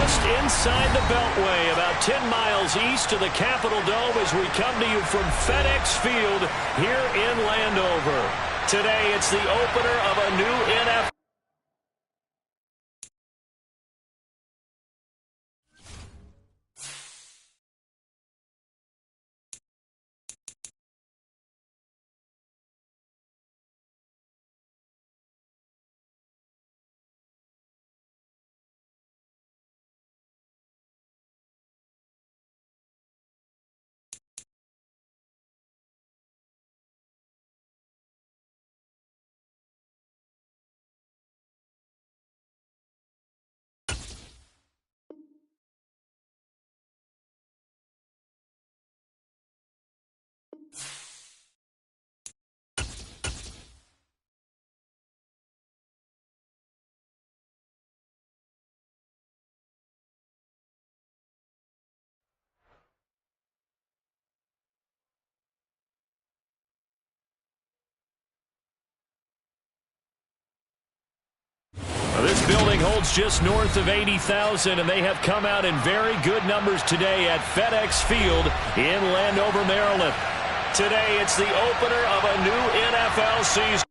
just inside the Beltway, about 10 miles east of the Capitol Dome as we come to you from FedEx Field here in Landover. Today, it's the opener of a new NFL. This building holds just north of 80,000, and they have come out in very good numbers today at FedEx Field in Landover, Maryland. Today, it's the opener of a new NFL season.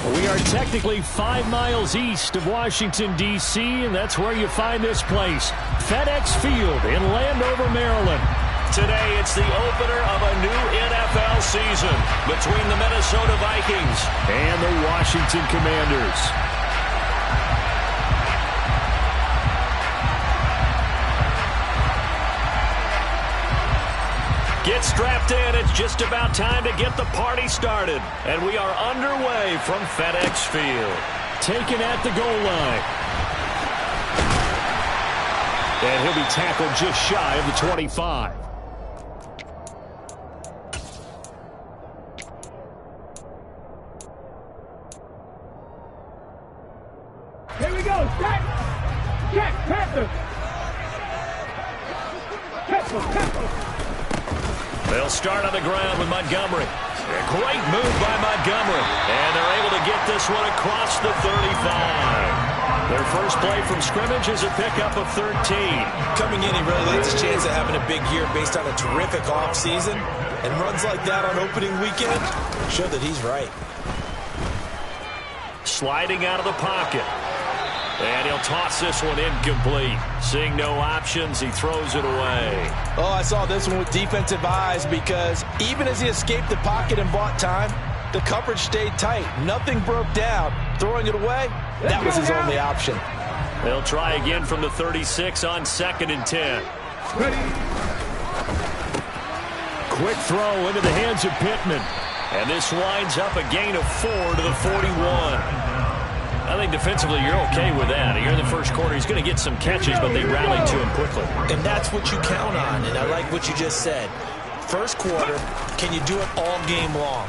We are technically 5 miles east of Washington, D.C., and that's where you find this place, FedEx Field in Landover, Maryland. Today, it's the opener of a new NFL season between the Minnesota Vikings and the Washington Commanders. Get strapped in. It's just about time to get the party started. And we are underway from FedEx Field. Taken at the goal line. And he'll be tackled just shy of the 25. Here we go. Check. Check. Panther. Panther. They'll start on the ground with Montgomery. A great move by Montgomery. And they're able to get this one across the 35. Their first play from scrimmage is a pickup of 13. Coming in, he really likes his chance of having a big year based on a terrific offseason. And runs like that on opening weekend show that he's right. Sliding out of the pocket. And he'll toss this one incomplete. Seeing no options, he throws it away. Oh, I saw this one with defensive eyes because even as he escaped the pocket and bought time, the coverage stayed tight. Nothing broke down. Throwing it away, that was his only option. They'll try again from the 36 on 2nd and 10. Ready. quick throw into the hands of Pittman. And this winds up a gain of 4 to the 41. I think defensively you're okay with that. Here in the first quarter, he's going to get some catches, but they rallied to him quickly. And that's what you count on, and I like what you just said. First quarter, can you do it all game long?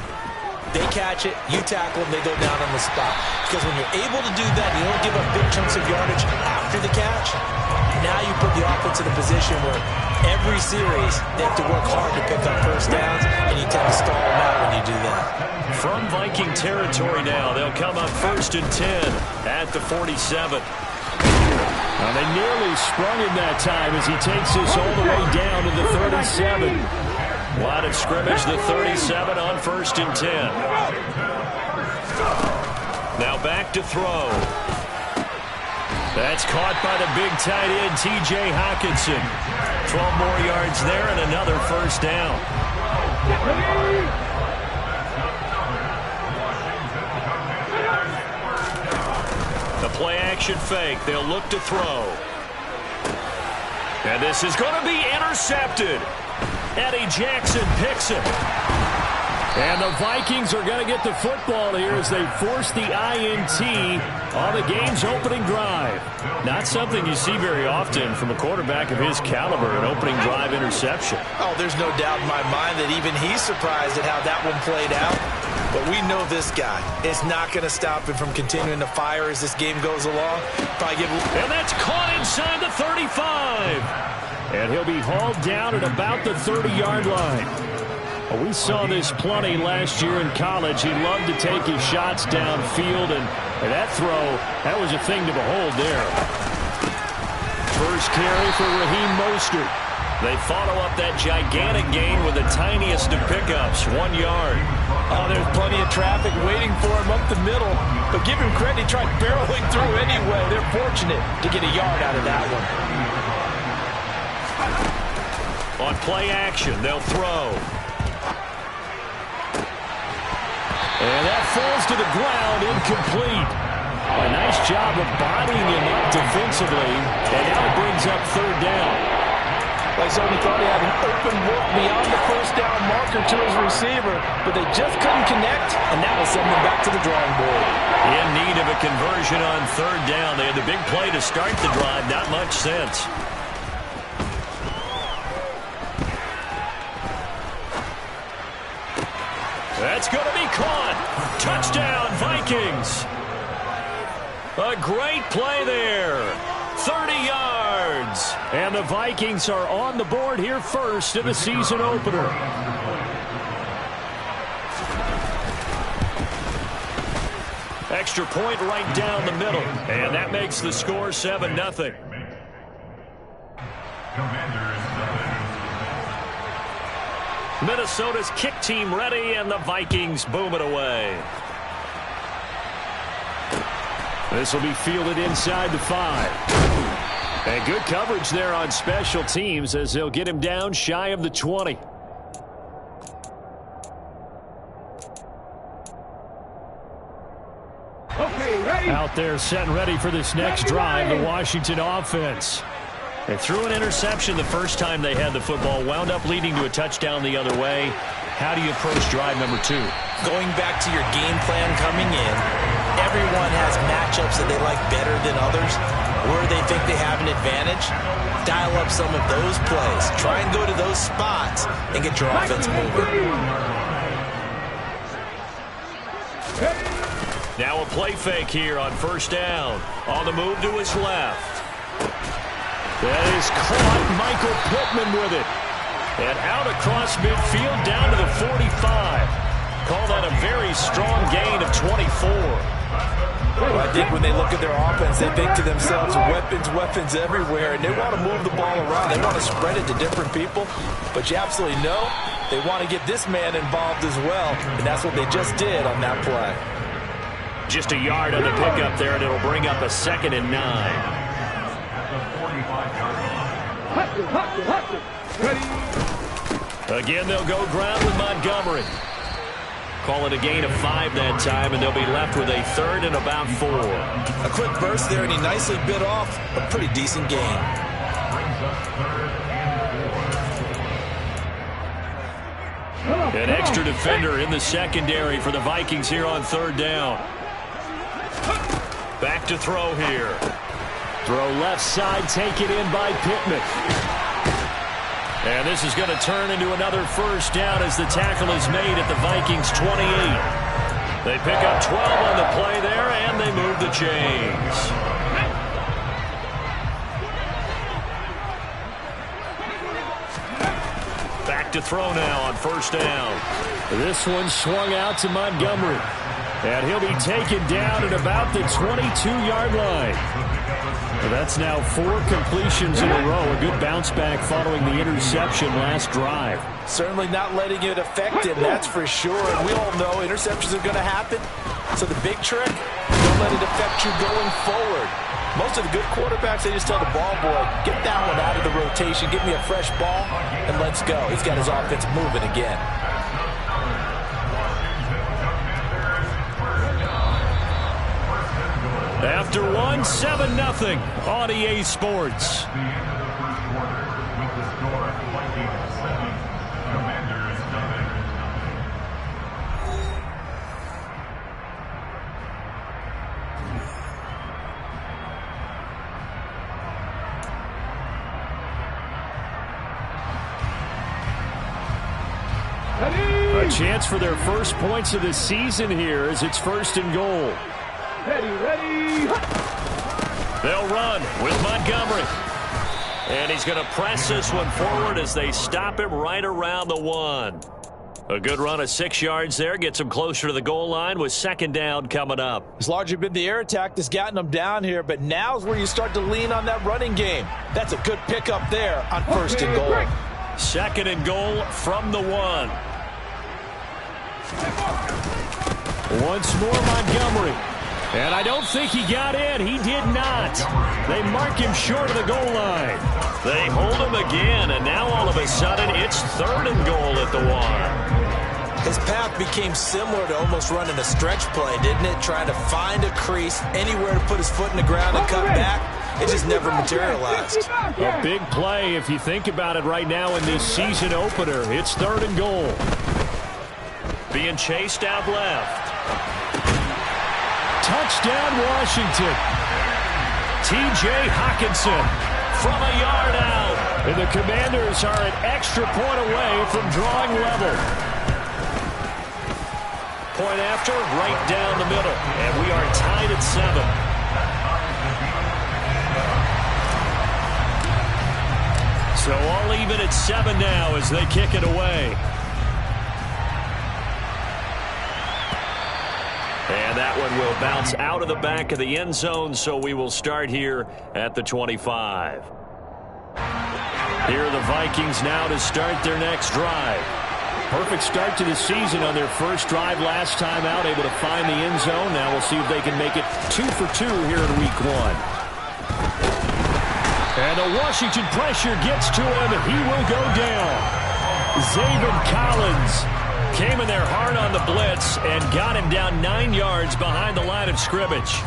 They catch it, you tackle them, they go down on the spot. Because when you're able to do that, you don't give up big chunks of yardage after the catch. Now you put the offense in a position where every series they have to work hard to pick up first downs, and you tend to stall them out when you do that. From Viking territory now, they'll come up 1st and 10 at the 47. Now they nearly sprung him that time as he takes this all the way down to the 37. Line of scrimmage, the 37 on 1st and 10. Now back to throw. That's caught by the big tight end, T.J. Hockenson. 12 more yards there and another first down. The play-action fake. They'll look to throw. And this is going to be intercepted. Eddie Jackson picks it. And the Vikings are going to get the football here as they force the INT on the game's opening drive. Not something you see very often from a quarterback of his caliber, an opening drive interception. Oh, there's no doubt in my mind that even he's surprised at how that one played out. But we know this guy is not going to stop him from continuing to fire as this game goes along. And that's caught inside the 35. And he'll be hauled down at about the 30-yard line. Well, we saw this plenty last year in college. He loved to take his shots downfield, and that throw, that was a thing to behold there. First carry for Raheem Mostert. They follow up that gigantic gain with the tiniest of pickups, 1 yard. Oh, there's plenty of traffic waiting for him up the middle. But give him credit, he tried barreling through anyway. They're fortunate to get a yard out of that one. On play action, they'll throw. And that falls to the ground, incomplete. A nice job of bodying him up defensively, and now it brings up 3rd down. Like somebody thought he had an open look beyond the first down marker to his receiver, but they just couldn't connect, and that will send them back to the drawing board. In need of a conversion on 3rd down. They had the big play to start the drive, not much sense. That's going to be caught. Touchdown, Vikings. A great play there. 30 yards. And the Vikings are on the board here first in the season opener. Extra point right down the middle. And that makes the score 7-0. Minnesota's kick team ready, and the Vikings boom it away. This will be fielded inside the 5. And good coverage there on special teams as they'll get him down shy of the 20. Okay, ready. Out there set and ready for this next drive, the Washington offense. They threw an interception the first time they had the football, wound up leading to a touchdown the other way. How do you approach drive number 2? Going back to your game plan coming in, everyone has matchups that they like better than others, where they think they have an advantage. Dial up some of those plays. Try and go to those spots and get your offense moving. Now a play fake here on 1st down. On the move to his left. That is caught. Michael Pittman with it. And out across midfield down to the 45. Call that a very strong gain of 24. Well, I think when they look at their offense, they think to themselves, weapons everywhere, and they want to move the ball around. They want to spread it to different people, but you absolutely know they want to get this man involved as well, and that's what they just did on that play. Just a yard on the pickup there, and it'll bring up a 2nd and 9. Again, they'll go ground with Montgomery. Call it a gain of 5 that time, and they'll be left with a 3rd and about 4. A quick burst there, and he nicely bit off a pretty decent gain. An extra defender in the secondary for the Vikings here on third down. Back to throw here. Throw left side, taken in by Pittman. And this is going to turn into another first down as the tackle is made at the Vikings 28. They pick up 12 on the play there, and they move the chains. Back to throw now on first down. This one swung out to Montgomery. And he'll be taken down at about the 22-yard line. That's now 4 completions in a row. A good bounce back following the interception last drive. Certainly not letting it affect him, that's for sure. And we all know interceptions are going to happen. So the big trick, don't let it affect you going forward. Most of the good quarterbacks, they just tell the ball boy, get that one out of the rotation, give me a fresh ball, and let's go. He's got his offense moving again. After 7-0 on EA Sports. A chance for their first points of the season here as it's 1st and goal. Ready. They'll run with Montgomery. And he's going to press this one forward as they stop him right around the 1. A good run of 6 yards there. Gets him closer to the goal line with 2nd down coming up. It's largely been the air attack that's gotten them down here, but now's where you start to lean on that running game. That's a good pickup there on 1st and goal. 2nd and goal from the 1. Once more Montgomery. And I don't think he got in. He did not. They mark him short of the goal line. They hold him again, and now all of a sudden it's 3rd and goal at the 1. His path became similar to almost running a stretch play, didn't it? Trying to find a crease, anywhere to put his foot in the ground and cut back. It just never materialized. A big play if you think about it right now in this season opener. It's 3rd and goal. Being chased out left. Touchdown, Washington. T.J. Hockenson from a yard out. And the Commanders are an extra point away from drawing level. Point after, right down the middle. And we are tied at 7. So all even at 7 now as they kick it away. And that one will bounce out of the back of the end zone, so we will start here at the 25. Here are the Vikings now to start their next drive. Perfect start to the season on their first drive last time out, able to find the end zone. Now we'll see if they can make it 2 for 2 here in week 1. And the Washington pressure gets to him, and he will go down. Zaven Collins came in there hard on the blitz and got him down 9 yards behind the line of scrimmage.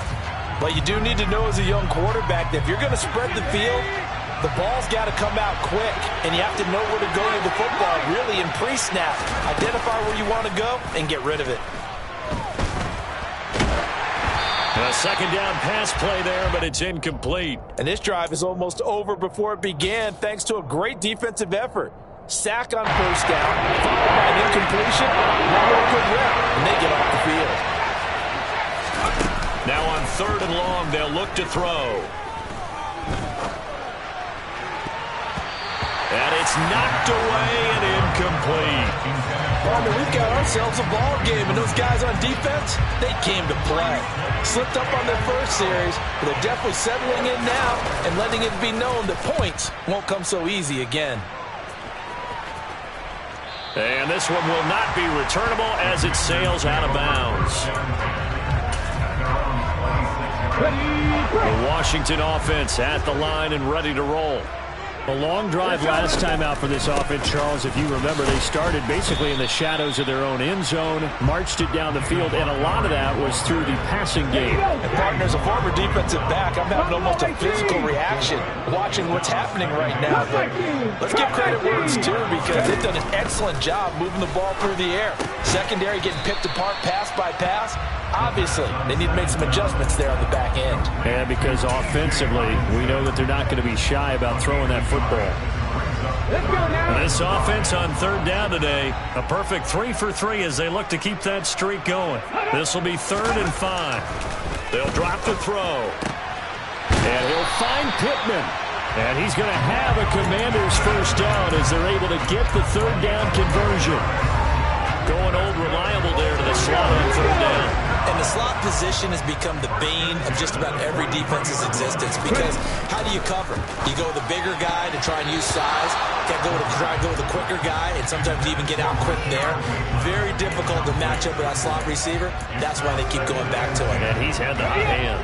But you do need to know as a young quarterback that if you're going to spread the field, the ball's got to come out quick, and you have to know where to go with the football, really in pre-snap. Identify where you want to go and get rid of it. A 2nd down pass play there, but it's incomplete. And this drive is almost over before it began thanks to a great defensive effort. Sack on 1st down, followed by an incompletion. Now a good rep, and they get off the field. Now on 3rd and long, they'll look to throw. And it's knocked away and incomplete. Well, we've got ourselves a ball game, and those guys on defense, they came to play. Slipped up on their first series, but they're definitely settling in now and letting it be known that points won't come so easy again. And this one will not be returnable as it sails out of bounds. The Washington offense at the line and ready to roll. A long drive last time out for this offense, Charles. If you remember, they started basically in the shadows of their own end zone, marched it down the field, and a lot of that was through the passing game. And partner, as a former defensive back, I'm having almost a physical reaction watching what's happening right now. But let's give credit where it's due, because they've done an excellent job moving the ball through the air. Secondary getting picked apart pass by pass. Obviously, they need to make some adjustments there on the back end. And because offensively, we know that they're not going to be shy about throwing that football. This offense on third down today, a perfect 3 for 3 as they look to keep that streak going. This will be 3rd and 5. They'll drop the throw. And he'll find Pittman. And he's going to have a Commanders first down as they're able to get the third down conversion. Going old reliable there to the slot on third down. And the slot position has become the bane of just about every defense's existence, because how do you cover? You go with the bigger guy to try and use size. Can't try and go with the quicker guy, and sometimes you even get out quick there. Very difficult to match up with that slot receiver. That's why they keep going back to him. And he's had the hot hand.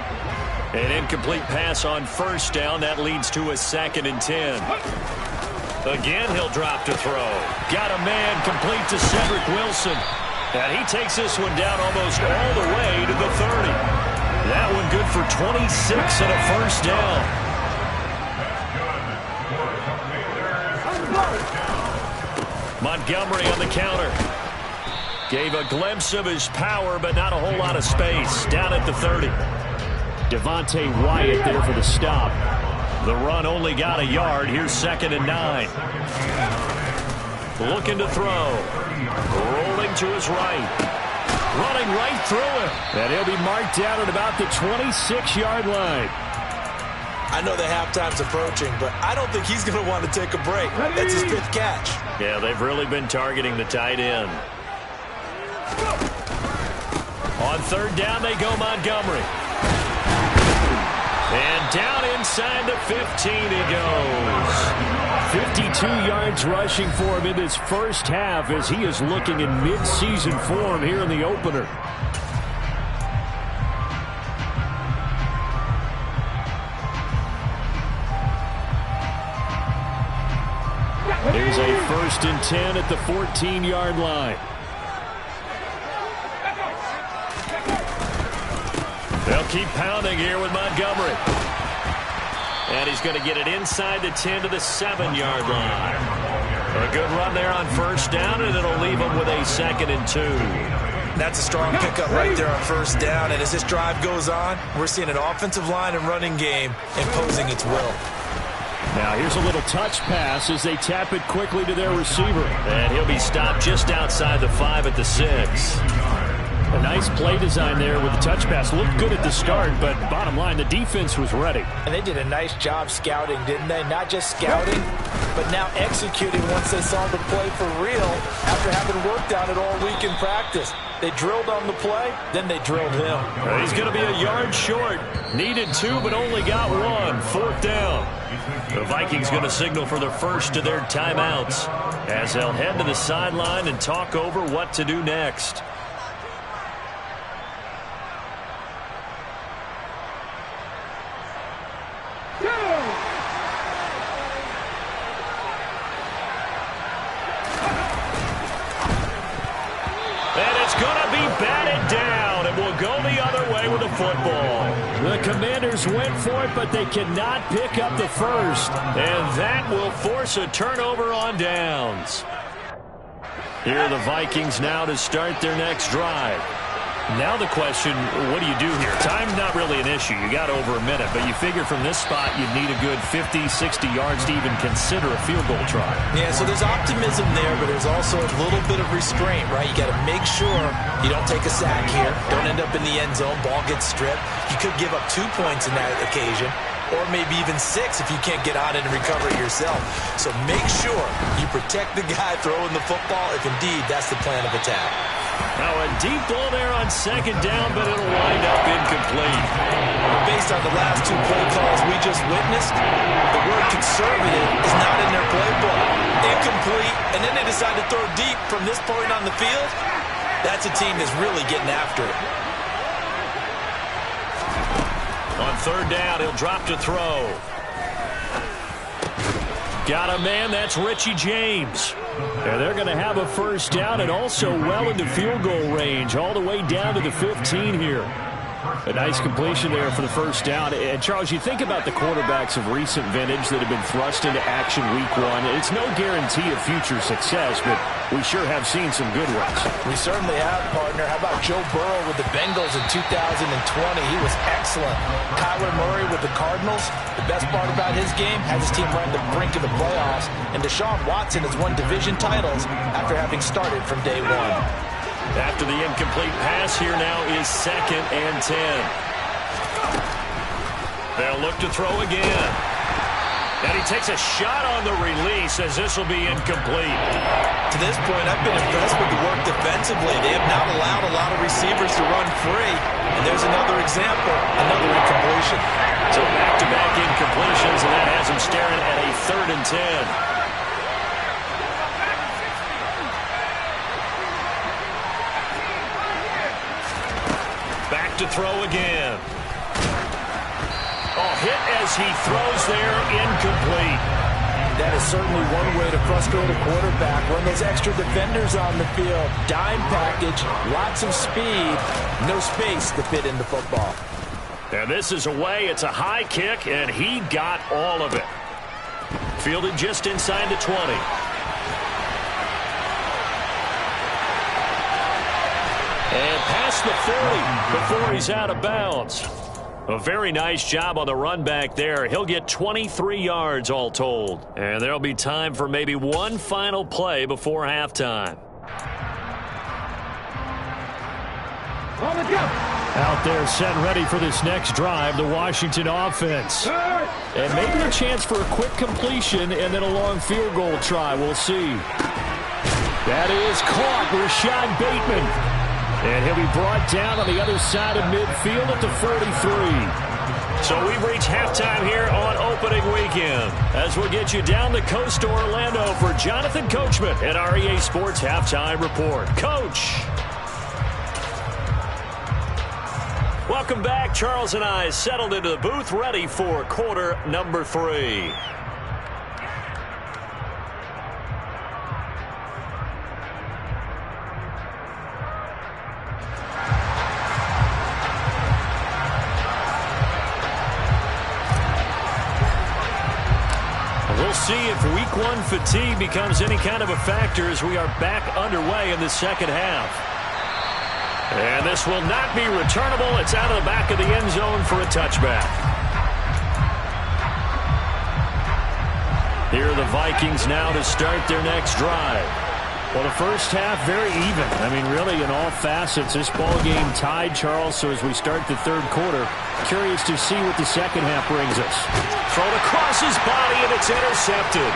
An incomplete pass on first down. That leads to a 2nd and 10. Again, he'll drop to throw. Got a man complete to Cedric Wilson. And he takes this one down almost all the way to the 30. That one good for 26 and a first down. Montgomery on the counter. Gave a glimpse of his power, but not a whole lot of space. Down at the 30. Devontae Wyatt there for the stop. The run only got a yard. Here's 2nd and 9. Looking to throw. Rolling to his right. Running right through him. And he'll be marked down at about the 26-yard line. I know the halftime's approaching, but I don't think he's going to want to take a break. That's his 5th catch. Yeah, they've really been targeting the tight end. On third down, they go Montgomery. And down inside the 15 he goes. 52 yards rushing for him in this first half as he is looking in mid-season form here in the opener. There's a 1st and 10 at the 14-yard line. They'll keep pounding here with Montgomery. And he's going to get it inside the 10 to the 7-yard line. A good run there on first down, and it'll leave him with a 2nd and 2. That's a strong pickup right there on first down. And as this drive goes on, we're seeing an offensive line and running game imposing its will. Now here's a little touch pass as they tap it quickly to their receiver. And he'll be stopped just outside the 5 at the 6. A nice play design there with the touch pass. Looked good at the start, but bottom line, the defense was ready. And they did a nice job scouting, didn't they? Not just scouting, but now executing once they saw the play for real after having worked on it all week in practice. They drilled on the play, then they drilled him. He's going to be a yard short. Needed 2, but only got 1. 4th down. The Vikings going to signal for the first of their timeouts as they'll head to the sideline and talk over what to do next. Football. The Commanders went for it, but they cannot pick up the first. And that will force a turnover on downs. Here are the Vikings now to start their next drive. Now the question, what do you do here? Time's not really an issue. You got over a minute, but you figure from this spot you'd need a good 50, 60 yards to even consider a field goal try. Yeah, so there's optimism there, but there's also a little bit of restraint, right? You got to make sure you don't take a sack here. Don't end up in the end zone. Ball gets stripped. You could give up 2 points in that occasion, or maybe even 6 if you can't get on it and recover it yourself. So make sure you protect the guy throwing the football if indeed that's the plan of attack. Now a deep ball there on second down, but it'll wind up incomplete. Based on the last 2 play calls we just witnessed, the word conservative is not in their playbook. Incomplete, and then they decide to throw deep from this point on the field. That's a team that's really getting after it. On third down, he'll drop to throw. Got a man, that's Richie James. And they're going to have a first down and also well into field goal range, all the way down to the 15 here. A nice completion there for the first down. And, Charles, you think about the quarterbacks of recent vintage that have been thrust into action week one. It's no guarantee of future success, but we sure have seen some good ones. We certainly have, partner. How about Joe Burrow with the Bengals in 2020? He was excellent. Kyler Murray with the Cardinals. The best part about his game, has his team right at the brink of the playoffs. And Deshaun Watson has won division titles after having started from day one. After the incomplete pass, here now is 2nd and 10. They'll look to throw again. And he takes a shot on the release as this will be incomplete. To this point, I've been impressed with the work defensively. They have not allowed a lot of receivers to run free. And there's another example, another incompletion. So back-to-back incompletions, and that has him staring at a 3rd and 10. Back to throw again. Oh, hit as he throws there, incomplete. That is certainly one way to frustrate a quarterback. Run those extra defenders on the field. Dime package, lots of speed, no space to fit into football. And this is away. It's a high kick, and he got all of it. Fielded just inside the 20. And past the 40 before he's out of bounds. A very nice job on the run back there. He'll get 23 yards all told. And there'll be time for maybe one final play before halftime. Out there set and ready for this next drive, the Washington offense. And maybe a chance for a quick completion and then a long field goal try. We'll see. That is caught. Rashad Bateman. And he'll be brought down on the other side of midfield at the 43. So we've reached halftime here on opening weekend. As we'll get you down the coast to Orlando for Jonathan Coachman at our EA Sports Halftime Report. Coach. Welcome back. Charles and I settled into the booth ready for quarter number 3. We'll see if week 1 fatigue becomes any kind of a factor as we are back underway in the second half. And this will not be returnable. It's out of the back of the end zone for a touchback. Here are the Vikings now to start their next drive. Well, the first half, very even. I mean, really, in all facets, this ball game tied, Charles. So as we start the third quarter, curious to see what the second half brings us. Thrown across his body, and it's intercepted.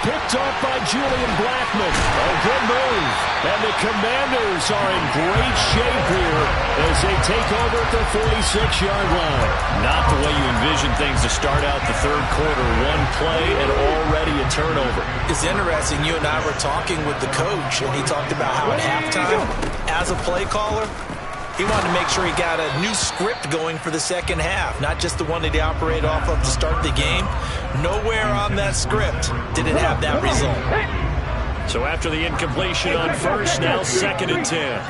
Picked off by Julian Blackmon. A good move. And the Commanders are in great shape here as they take over at the 46-yard line. Not the way you envision things to start out the third quarter. One play and already a turnover. It's interesting. You and I were talking with the coach, and he talked about how at halftime, as a play caller, he wanted to make sure he got a new script going for the second half, not just the one that he operated off of to start the game. Nowhere on that script did it have that result. So after the incompletion on first, now 2nd and 10.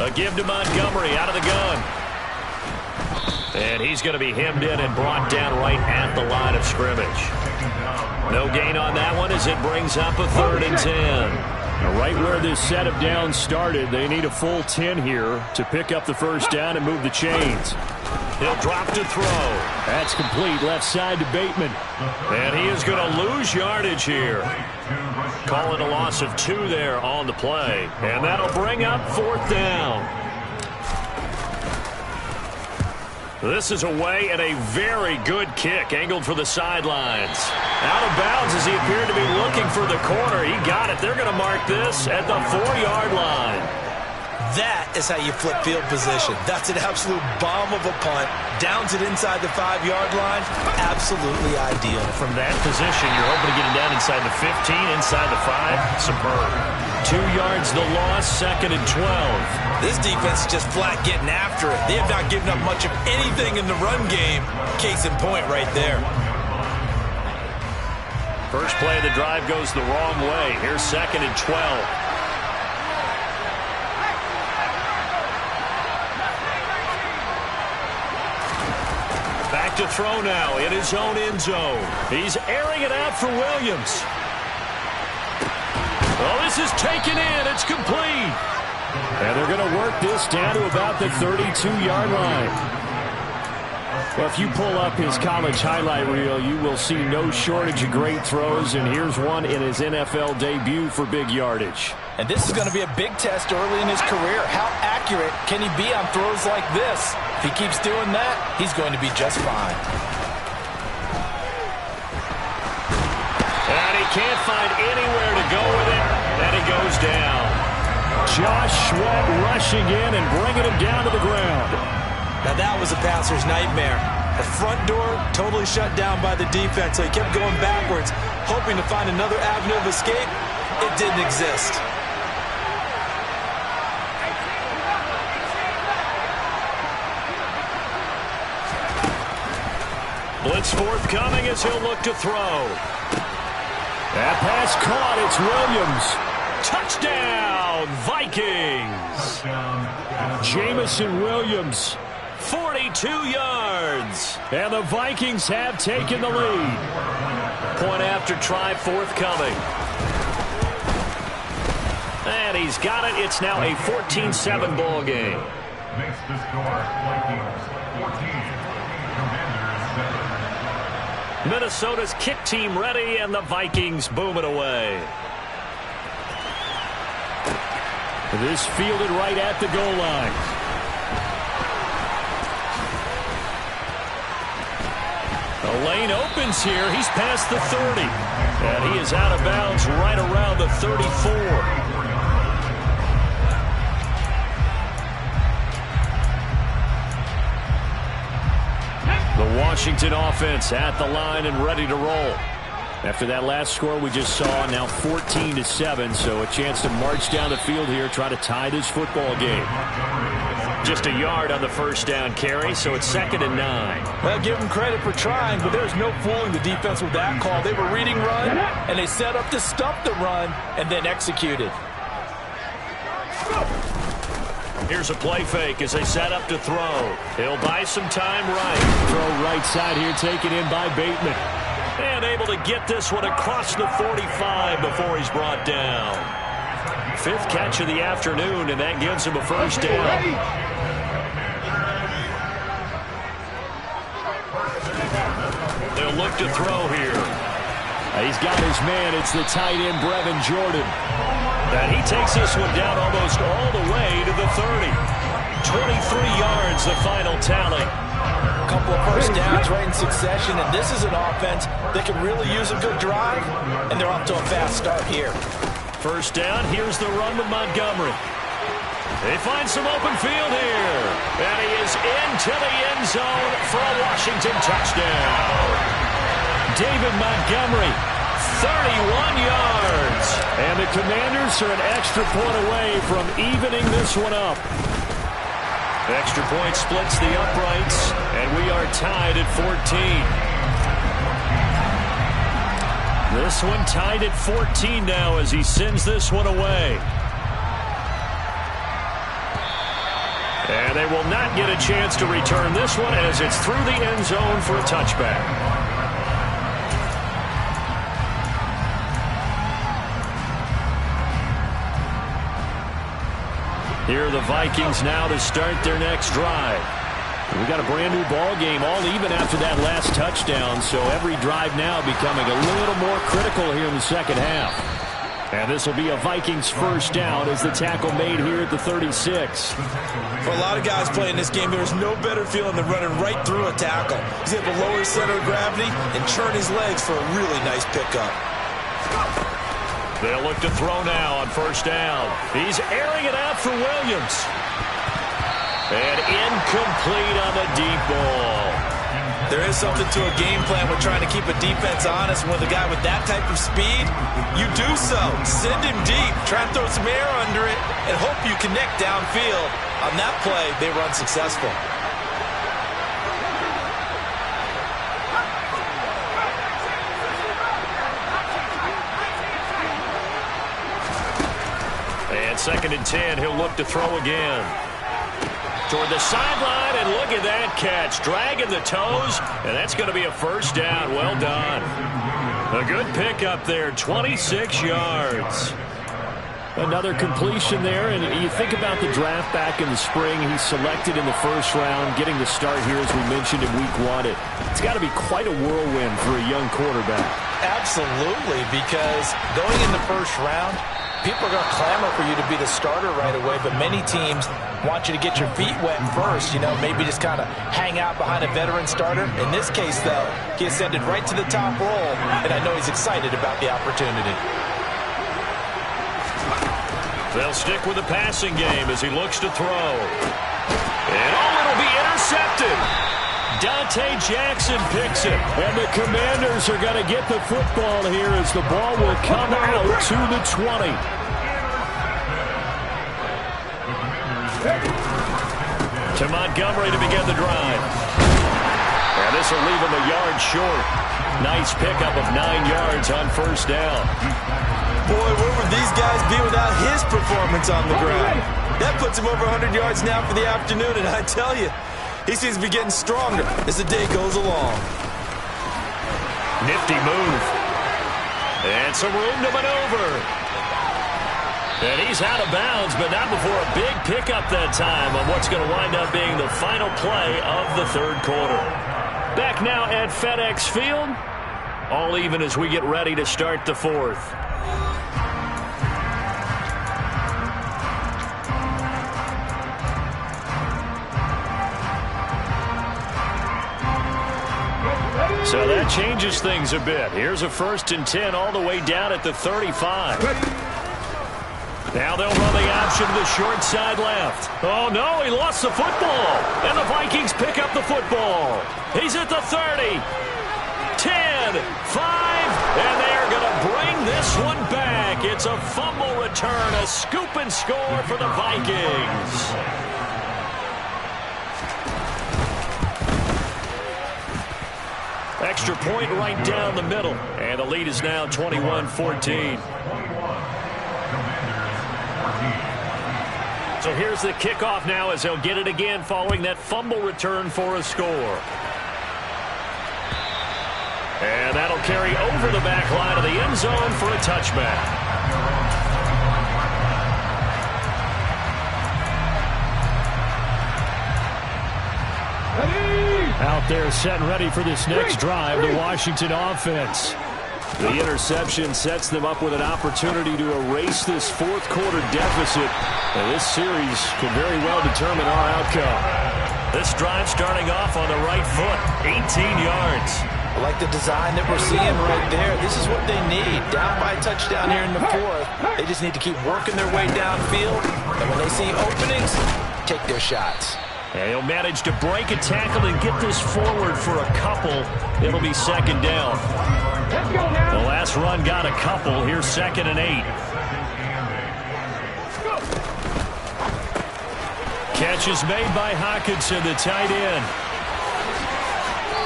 A give to Montgomery out of the gun. And he's going to be hemmed in and brought down right at the line of scrimmage. No gain on that one as it brings up a 3rd and 10. Now, right where this set of downs started, they need a full 10 here to pick up the first down and move the chains. He'll drop to throw. That's complete left side to Bateman. And he is going to lose yardage here. Call it a loss of 2 there on the play. And that'll bring up 4th down. This is away and a very good kick angled for the sidelines. Out of bounds as he appeared to be looking for the corner. He got it. They're going to mark this at the 4-yard line. That is how you flip field position. That's an absolute bomb of a punt. Downs it inside the 5-yard line. Absolutely ideal. From that position, you're hoping to get it down inside the 15, inside the 5. Superb. 2 yards the loss, 2nd and 12. This defense is just flat getting after it. They have not given up much of anything in the run game. Case in point right there. First play of the drive goes the wrong way. Here's 2nd and 12. Back to throw now in his own end zone. He's airing it out for Williams. Oh, this is taken in. It's complete. And they're going to work this down to about the 32-yard line. Well, if you pull up his college highlight reel, you will see no shortage of great throws, and here's one in his NFL debut for big yardage. And this is going to be a big test early in his career. How accurate can he be on throws like this? If he keeps doing that, he's going to be just fine. And he can't find anywhere to go with it, and he goes down. Josh Sweat rushing in and bringing him down to the ground. Now that was a passer's nightmare. The front door totally shut down by the defense, so he kept going backwards, hoping to find another avenue of escape. It didn't exist. Blitz forthcoming as he'll look to throw. That pass caught. It's Williams. Touchdown, Vikings. Jamison Williams. 42 yards. And the Vikings have taken the lead. Point after try forthcoming. And he's got it. It's now a 14-7 ball game. Makes the score Vikings 14. Commanders 7. Minnesota's kick team ready, and the Vikings boom it away. This fielded right at the goal line. The lane opens here. He's past the 30. And he is out of bounds right around the 34. The Washington offense at the line and ready to roll. After that last score we just saw, now 14-7, so a chance to march down the field here, try to tie this football game. Just a yard on the first down carry, so it's 2nd and 9. Well, give them credit for trying, but there's no fooling the defense with that call. They were reading run, and they set up to stop the run, and then executed. Here's a play fake as they set up to throw. He'll buy some time right. Throw right side here, taken in by Bateman. And able to get this one across the 45 before he's brought down. 5th catch of the afternoon, and that gives him a first down. They'll look to throw here. He's got his man. It's the tight end, Brevin Jordan. And he takes this one down almost all the way to the 30. 23 yards, the final tally. A couple of first downs right in succession, and this is an offense that can really use a good drive, and they're off to a fast start here. First down, here's the run with Montgomery. They find some open field here. And he is into the end zone for a Washington touchdown. David Montgomery, 31 yards. And the Commanders are an extra point away from evening this one up. Extra point splits the uprights, and we are tied at 14. This one tied at 14 now as he sends this one away. And they will not get a chance to return this one as it's through the end zone for a touchback. Here are the Vikings now to start their next drive. We got a brand new ball game, all even after that last touchdown, so every drive now becoming a little more critical here in the second half. And this will be a Vikings first down as the tackle made here at the 36. For a lot of guys playing this game, there's no better feeling than running right through a tackle. He's able to lower his center of gravity and churn his legs for a really nice pickup. They'll look to throw now on first down. He's airing it out for Williams. And incomplete on the deep ball. There is something to a game plan with trying to keep a defense honest. With a guy with that type of speed, you do so. Send him deep, try and throw some air under it, and hope you connect downfield. On that play, they were unsuccessful. 2nd and 10. He'll look to throw again. Toward the sideline, and look at that catch. Dragging the toes, and that's going to be a first down. Well done. A good pickup there, 26 yards. Another completion there, and you think about the draft back in the spring. He's selected in the first round, getting the start here, as we mentioned, in week 1. It's got to be quite a whirlwind for a young quarterback. Absolutely, because going in the first round, people are going to clamor for you to be the starter right away, but many teams want you to get your feet wet first, maybe just kind of hang out behind a veteran starter. In this case, though, he ascended right to the top role, and I know he's excited about the opportunity. They'll stick with the passing game as he looks to throw. And it'll be intercepted. Dante Jackson picks it. And the Commanders are going to get the football here as the ball will come out to the 20. To Montgomery to begin the drive. And this will leave him a yard short. Nice pickup of 9 yards on first down. Boy, where would these guys be without his performance on the ground? That puts him over 100 yards now for the afternoon, and I tell you, he seems to be getting stronger as the day goes along. Nifty move. And some room to maneuver. And he's out of bounds, but not before a big pickup that time on what's going to wind up being the final play of the third quarter. Back now at FedEx Field. All even as we get ready to start the fourth. So that changes things a bit. Here's a 1st and 10 all the way down at the 35. Now they'll run the option to the short side left. Oh, no, he lost the football. And the Vikings pick up the football. He's at the 30. 10, 5, and they're going to bring this one back. It's a fumble return, a scoop and score for the Vikings. Extra point right down the middle. And the lead is now 21-14. So here's the kickoff now as they'll get it again following that fumble return for a score. And that'll carry over the back line of the end zone for a touchback. Out there set and ready for this next drive, the Washington offense. The interception sets them up with an opportunity to erase this fourth quarter deficit. And this series could very well determine our outcome. This drive starting off on the right foot, 18 yards. I like the design that we're seeing right there. This is what they need. Down by a touchdown here in the fourth. They just need to keep working their way downfield. And when they see openings, take their shots. And he'll manage to break a tackle and get this forward for a couple. It'll be 2nd down. The last run got a couple. Here's 2nd and 8. Catch is made by Hockenson, the tight end.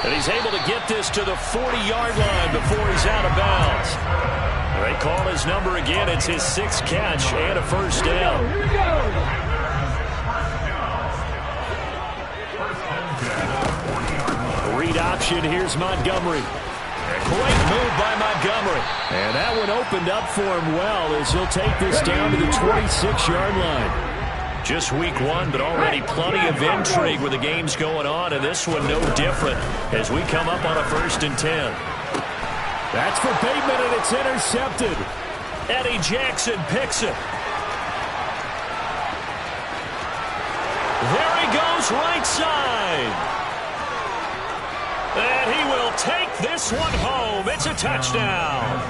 And he's able to get this to the 40-yard line before he's out of bounds. They call his number again. It's his 6th catch and a first down. Here we go. Read option. Here's Montgomery. Great move by Montgomery. And that one opened up for him well as he'll take this down to the 26-yard line. Just week 1, but already plenty of intrigue with the games going on, and this one no different as we come up on a 1st and 10. That's for Bateman, and it's intercepted. Eddie Jackson picks it. There he goes, right side. And he will take this one home. It's a touchdown.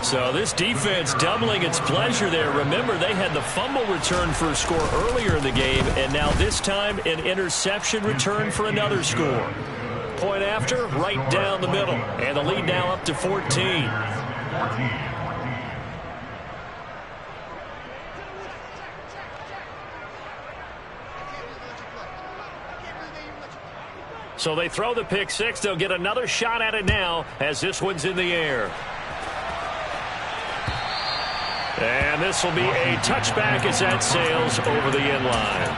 So this defense doubling its pleasure there. Remember, they had the fumble return for a score earlier in the game, and now this time an interception return for another score. Point after, right down the middle. And the lead now up to 14. So they throw the pick six. They'll get another shot at it now as this one's in the air. And this will be a touchback as that sails over the end line.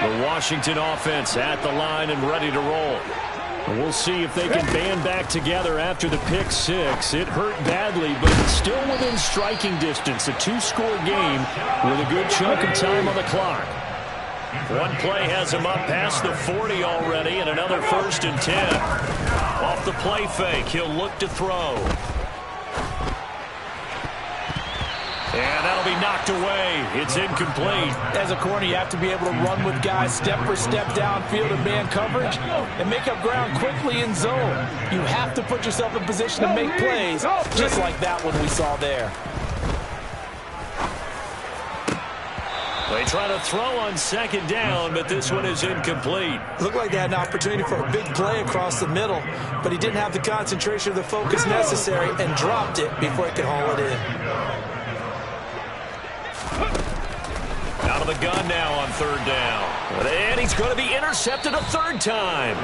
The Washington offense at the line and ready to roll. And we'll see if they can band back together after the pick six. It hurt badly, but it's still within striking distance. A two-score game with a good chunk of time on the clock. One play has him up past the 40 already, and another 1st and 10. Off the play fake, he'll look to throw. And that'll be knocked away. It's incomplete. As a corner, you have to be able to run with guys step for step downfield in man coverage and make up ground quickly in zone. You have to put yourself in position to make plays, just like that one we saw there. They try to throw on 2nd down, but this one is incomplete. Looked like they had an opportunity for a big play across the middle, but he didn't have the concentration or the focus necessary and dropped it before he could haul it in. Out of the gun now on 3rd down. And he's going to be intercepted a 3rd time.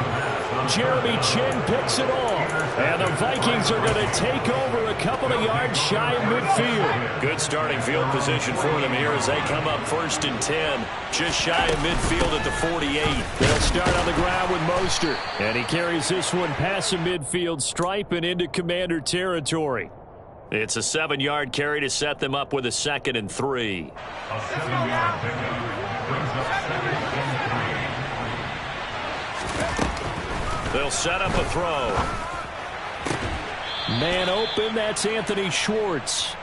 Jeremy Chin picks it off. And the Vikings are going to take over a couple of yards shy of midfield. Good starting field position for them here as they come up 1st and 10. Just shy of midfield at the 48. They'll start on the ground with Mostert. And he carries this one past the midfield stripe and into Commander territory. It's a 7-yard carry to set them up with a 2nd and 3. A 7-yard pickup brings up 2nd and 3. They'll set up a throw. Man open, that's Anthony Schwartz.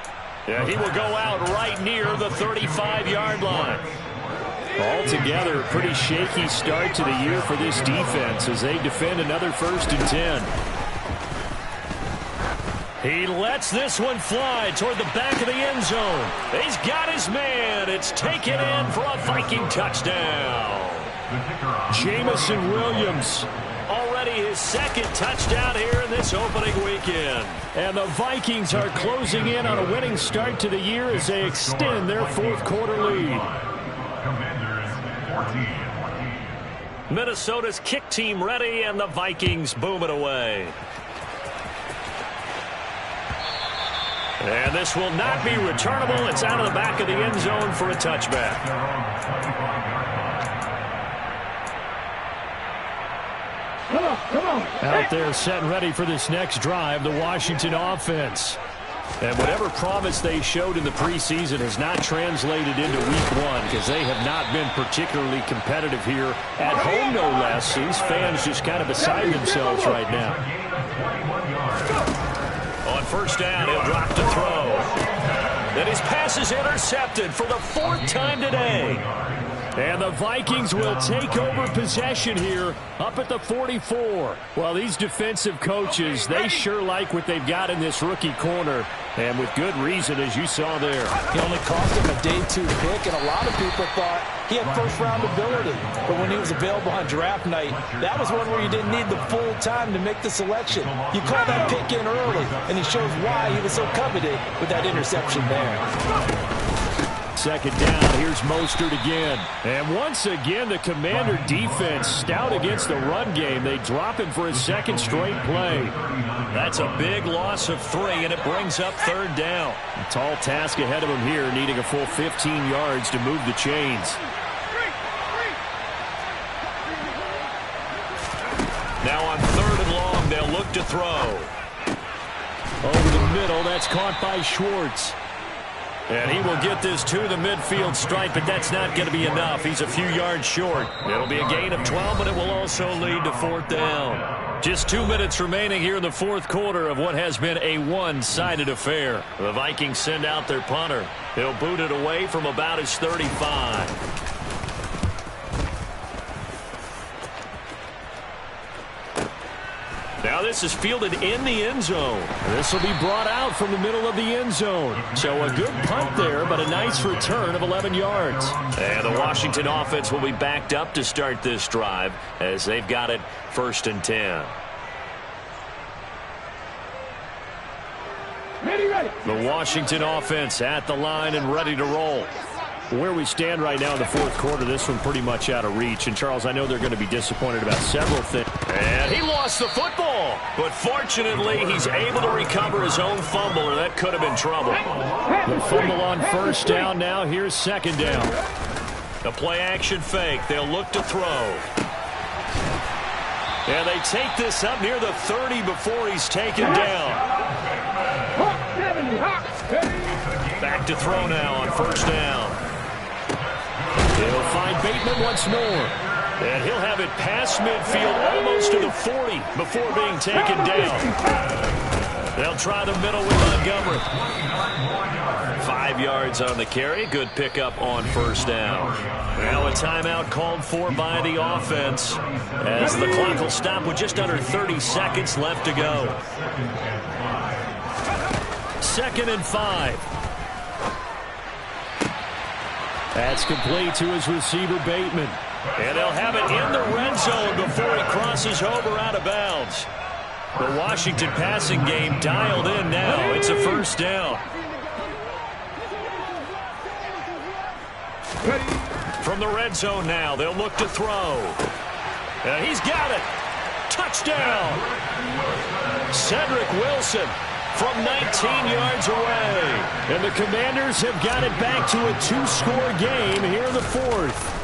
Yeah, he will go out right near the 35-yard line. Altogether, a pretty shaky start to the year for this defense as they defend another 1st and 10. He lets this one fly toward the back of the end zone. He's got his man. It's taken in for a Viking touchdown. Jamison Williams, already his 2nd touchdown here in this opening weekend. And the Vikings are closing in on a winning start to the year as they extend their 4th quarter lead. Commanders 14. Minnesota's kick team ready, and the Vikings boom it away. And this will not be returnable. It's out of the back of the end zone for a touchback. Come on. Out there set and ready for this next drive, the Washington offense. And whatever promise they showed in the preseason has not translated into week 1 because they have not been particularly competitive here at home, no less. These fans just kind of beside themselves right now. On 1st down, he'll drop to throw. Then his pass is intercepted for the 4th time today. And the Vikings will take over possession here up at the 44. Well, these defensive coaches, they sure like what they've got in this rookie corner. And with good reason, as you saw there. He only cost him a day 2 pick, and a lot of people thought he had 1st-round ability. But when he was available on draft night, that was one where you didn't need the full time to make the selection. You call that pick in early, and he shows why he was so coveted with that interception there. 2nd down, here's Mostert again. And once again, the Commander defense stout against the run game. They drop him for his 2nd straight play. That's a big loss of 3, and it brings up 3rd down. A tall task ahead of him here, needing a full 15 yards to move the chains. Now on 3rd and long, they'll look to throw. Over the middle, that's caught by Schwartz. And he will get this to the midfield stripe, but that's not going to be enough. He's a few yards short. It'll be a gain of 12, but it will also lead to 4th down. Just 2 minutes remaining here in the 4th quarter of what has been a one-sided affair. The Vikings send out their punter. He'll boot it away from about his 35. Now this is fielded in the end zone. This will be brought out from the middle of the end zone. So a good punt there, but a nice return of 11 yards. And the Washington offense will be backed up to start this drive as they've got it 1st and 10. Ready. The Washington offense at the line and ready to roll. Where we stand right now in the fourth quarter, this one pretty much out of reach. And, Charles, I know they're going to be disappointed about several things. And he lost the football. But fortunately, he's able to recover his own fumble, or that could have been trouble. The fumble on first down now. Here's second down. The play-action fake. They'll look to throw. And they take this up near the 30 before he's taken down. Back to throw now on first down. He'll find Bateman once more. And he'll have it past midfield almost to the 40 before being taken down. They'll try the middle with Montgomery. 5 yards on the carry. Good pickup on first down. Now a timeout called for by the offense as the clock will stop with just under 30 seconds left to go. 2nd and 5. That's complete to his receiver, Bateman. And they'll have it in the red zone before he crosses over out of bounds. The Washington passing game dialed in now. It's a first down. From the red zone now, they'll look to throw. And he's got it. Touchdown. Cedric Wilson from 19 yards away. And the Commanders have got it back to a 2-score game here in the fourth.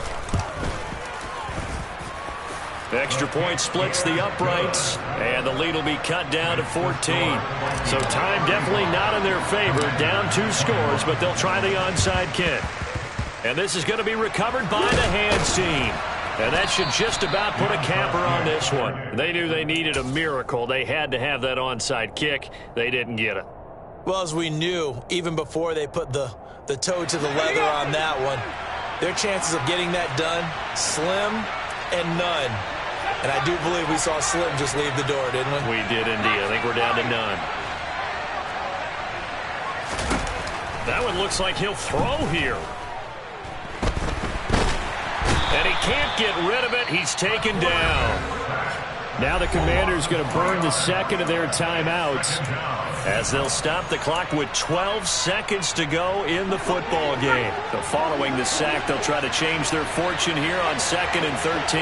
The extra point splits the uprights, and the lead will be cut down to 14. So time definitely not in their favor. Down 2 scores, but they'll try the onside kick. And this is going to be recovered by the hands team. And that should just about put a capper on this one. They knew they needed a miracle. They had to have that onside kick. They didn't get it. Well, as we knew, even before they put the toe to the leather on that one, their chances of getting that done, slim and none. And I do believe we saw Slim just leave the door, didn't we? We did indeed. I think we're down to none. That one looks like he'll throw here. And he can't get rid of it. He's taken down. Now the Commanders going to burn the second of their timeouts as they'll stop the clock with 12 seconds to go in the football game. So following the sack, they'll try to change their fortune here on 2nd and 13.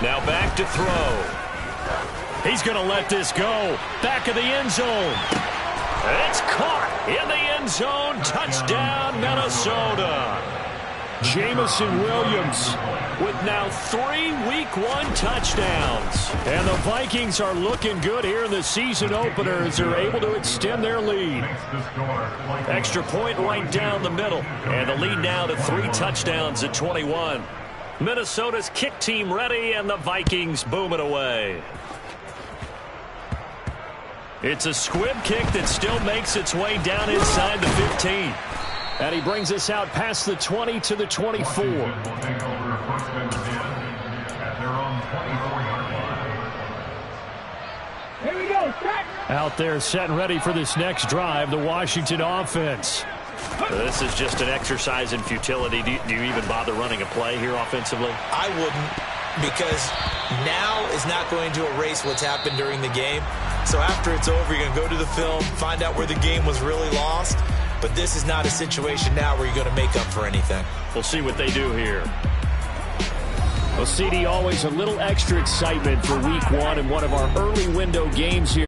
Now back to throw. He's going to let this go. Back of the end zone. It's caught in the end zone. Touchdown, Minnesota. Jamison Williams with now 3 Week 1 touchdowns. And the Vikings are looking good here in the season opener as they're able to extend their lead. Extra point right down the middle. And the lead now to 3 touchdowns at 21. Minnesota's kick team ready, and the Vikings boom it away. It's a squib kick that still makes its way down inside the 15. And he brings us out past the 20 to the 24. Here we go, out there set and ready for this next drive, the Washington offense. This is just an exercise in futility. Do you even bother running a play here offensively? I wouldn't, because now is not going to erase what's happened during the game. So after it's over, you're going to go to the film, find out where the game was really lost. But this is not a situation now where you're going to make up for anything. We'll see what they do here. Well, CD, always a little extra excitement for Week 1 in one of our early window games here.